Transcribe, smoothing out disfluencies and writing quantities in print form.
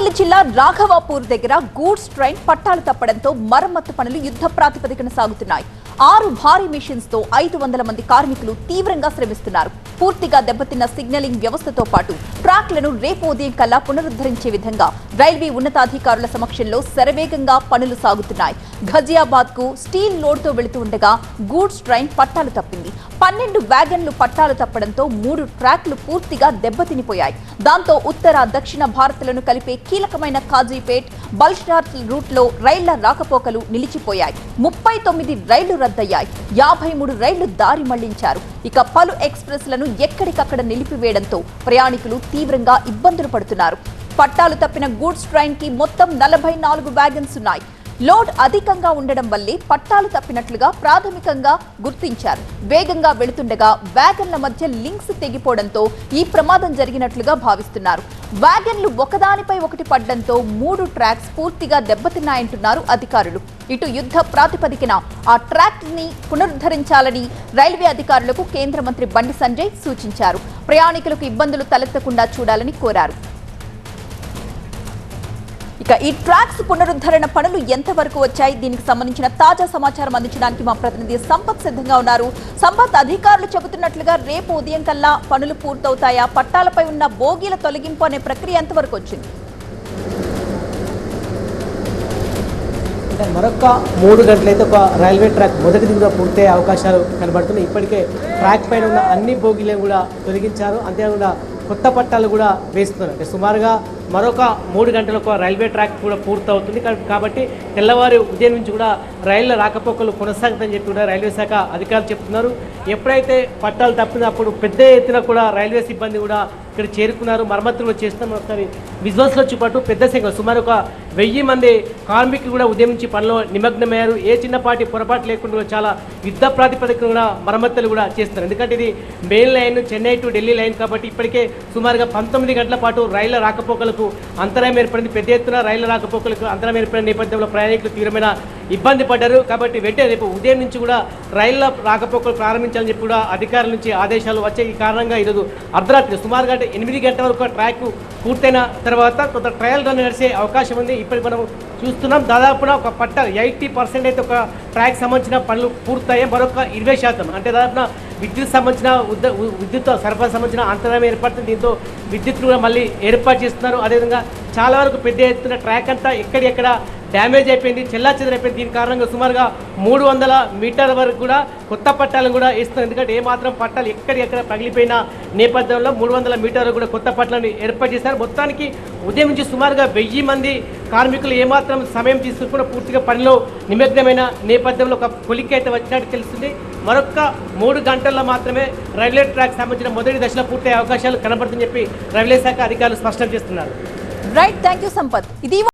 అనకాపల్లి జిల్లా రాఘవాపూర్ దగ్గర goods train పట్టాలు తప్పడంతో మరమ్మత్తు పనులు యుద్ధ ప్రాతిపదికన సాగుతున్నాయి. 6 భారీ మిషన్స్ తో 500 మంది కార్మికులు తీవ్రంగా శ్రమిస్తున్నారు. పూర్తిగా దెబ్బతిన్న సిగ్నలింగ్ వ్యవస్థతో పాటు ట్రాక్లను రేపు ఉదయం కల్లా పునరుద్ధరించే విధంగా రైల్వే ఉన్నతాధికారుల సమక్షంలో శరవేగంగా పనులు సాగుతున్నాయి. ఘజియాబాద్ కు స్టీల్ లోడ్ తో వెళుతూ ఉండగా గూడ్స్ ట్రైన్ పట్టాలు తప్పింది. 12 వ్యాగన్లు పట్టాలు తప్పడంతో 3 ట్రాక్లు పూర్తిగా దెబ్బతినిపోయాయి. దాంతో ఉత్తర దక్షిణ భారత్లను కలిపే కీలకమైన కాజీపేట్ బల్షార్ రూట్ లో రైళ్ల రాకపోకలు నిలిచిపోయాయి. 39 రైళ్లు రద్దయ్యాయి. 53 రైళ్లు దారి మళ్లించారు. ఇక పలు ఎక్స్ప్రెస్లను ఎక్కడికక్కడ నిలిపివేయడంతో ప్రయాణికులు తీవ్రంగా ఇబ్బందులు పడుతున్నారు. పట్టాలు తప్పిన గూడ్స్ ట్రైన్ కి మొత్తం 44 వ్యాగన్స్ ఉన్నాయి. లోడ్ అధికంగా ఉండడం వల్లే పట్టాలు తప్పినట్లుగా ప్రాథమికంగా గుర్తించారు. వేగంగా వెళుతుండగా వ్యాగన్ల మధ్య లింక్స్ తెగిపోవడంతో ఈ ప్రమాదం జరిగినట్లుగా భావిస్తున్నారు. వ్యాగన్లు ఒకదానిపై ఒకటి పడ్డంతో 3 ట్రాక్స్ పూర్తిగా దెబ్బతిన్నాయంటున్నారు అధికారులు. ఇటు యుద్ధ ప్రాతిపదికన ఆ ట్రాక్ ని పునరుద్ధరించాలని రైల్వే అధికారులకు కేంద్ర మంత్రి బండి సంజయ్ సూచించారు. ప్రయాణికులకు ఇబ్బందులు తలెత్తకుండా చూడాలని కోరారు. ఇక ఈ ట్రాక్స్ పునరుద్ధరణ పనులు ఎంతవరకు వచ్చాయి, దీనికి సంబంధించిన తాజా సమాచారం అందించడానికి మా ప్రతినిధి సంపత్ సిద్ధంగా ఉన్నారు. సంపత్, అధికారులు చెబుతున్నట్లుగా రేపు ఉదయం కల్లా పనులు పూర్తవుతాయా? పట్టాలపై ఉన్న బోగీల తొలగింపు అనే ప్రక్రియ ఎంతవరకు వచ్చింది? మరొక 3 గంటలైతే ఒక రైల్వే ట్రాక్ మొదటి దిగుగా పూర్తయ్యే అవకాశాలు కనబడుతున్నాయి. ఇప్పటికే ట్రాక్ పైన ఉన్న అన్ని బోగీలను కూడా తొలగించారు. అంతేకాకుండా కొత్త పట్టాలు కూడా వేస్తున్నారు. అంటే సుమారుగా మరొక 3 గంటలకు రైల్వే ట్రాక్ కూడా పూర్తవుతుంది. కాబట్టి తెల్లవారు ఉదయం నుంచి కూడా రైళ్ల రాకపోకలు కొనసాగుతాయని చెప్పి కూడా రైల్వే శాఖ అధికారులు చెప్తున్నారు. ఎప్పుడైతే పట్టాలు తప్పినప్పుడు పెద్ద ఎత్తున కూడా రైల్వే సిబ్బంది కూడా ఇక్కడ చేరుకున్నారు, మరమ్మతులు చేస్తున్నాం. ఒకసారి విజువల్స్లో చూపట్టు పెద్ద సంఖ్య సుమారు ఒక 1000 మంది కార్మికులు కూడా ఉదయం నుంచి పనిలో నిమగ్నమయ్యారు. ఏ చిన్నపాటి పొరపాటు లేకుండా చాలా యుద్ధ ప్రాతిపదికన కూడా మరమ్మతులు కూడా చేస్తున్నారు. ఎందుకంటే ఇది main line Chennai to Delhi line కాబట్టి ఇప్పటికే సుమారుగా 19 గంటల పాటు రైళ్ల రాకపోకలకు అంతరాయం ఏర్పడింది. పెద్ద ఎత్తున రైళ్ల రాకపోకలకు అంతరాయం ఏర్పడిన నేపథ్యంలో ప్రయాణికులు తీవ్రమైన ఇబ్బంది పడ్డారు. కాబట్టి వెంటనే రేపు ఉదయం నుంచి కూడా రైళ్ల రాకపోకలు ప్రారంభించాలని చెప్పి కూడా అధికారుల నుంచి ఆదేశాలు వచ్చాయి. ఈ కారణంగా ఈరోజు అర్ధరాత్రి సుమారుగా 8 గంటల వరకు ట్రాక్ పూర్తయిన తర్వాత కొంత ట్రయల్ రన్ నడిచే అవకాశం ఉంది. ఇప్పటికి మనం చూస్తున్నాం దాదాపున ఒక 80% అయితే ఒక ట్రాక్ సంబంధించిన పనులు పూర్తయ్యాయి. మరొక 20% అంటే దాదాపున విద్యుత్ సంబంధించిన విద్యుత్ సరఫరా సంబంధించిన అంతరాయం ఏర్పడుతుంది. దీంతో విద్యుత్ కూడా మళ్ళీ ఏర్పాటు చేస్తున్నారు. అదేవిధంగా చాలా వరకు పెద్ద ఎత్తున ట్రాక్ అంతా ఎక్కడెక్కడ డ్యామేజ్ అయిపోయింది, చెల్లాచెదరైపోయింది. దీని కారణంగా సుమారుగా 300 మీటర్ల వరకు కూడా కొత్త పట్టాలను కూడా వేస్తున్నారు. ఎందుకంటే ఏమాత్రం పట్టాలు ఎక్కడెక్కడ పగిలిపోయిన నేపథ్యంలో 300 మీటర్లు కూడా కొత్త పట్టాలను ఏర్పాటు చేశారు. మొత్తానికి ఉదయం నుంచి సుమారుగా 1000 మంది కార్మికులు ఏమాత్రం సమయం తీసుకుని పూర్తిగా పనిలో నిమగ్నమైన నేపథ్యంలో ఒక కొలిక్కి అయితే వచ్చినట్టు తెలుస్తుంది. మరొక 3 గంటల్లో మాత్రమే రైల్వే ట్రాక్ సంబంధించిన మొదటి దశలో పూర్తయ్యే అవకాశాలు కనబడుతుందని చెప్పి రైల్వే శాఖ అధికారులు స్పష్టం చేస్తున్నారు. Right, thank you Sampath. ఇది